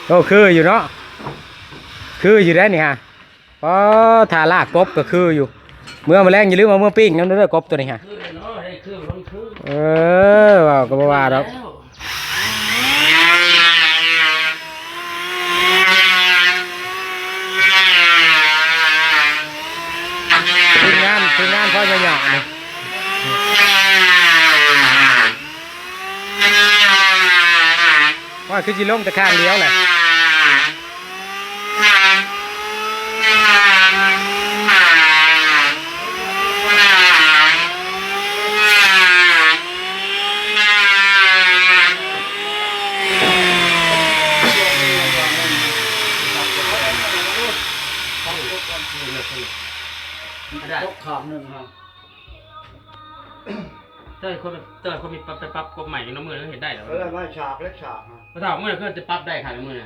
โอ้คืออยู่เนาะคืออยู่ได้นี่ฮะอ๋อทาลากกบก็คืออยู่เมื่อมาแรงอย่าลืมเอาเมื่อปิ้งนั่นเด้อกบตัวนี้ฮะเออว่าก็บ่ว่าดอกทีมงานพ่อหยาๆนี่ว่าคือจิลงแต่ข้างเดียวแหละยกขามหนึ่งครับเต้ยคนมีไปปรับกฎใหม่ในน้ำมือแล้วเห็นได้เหรอ ไม่ฉากเล็กฉากนะ พอถามเมื่อก็จะปรับได้ค่ะในมือ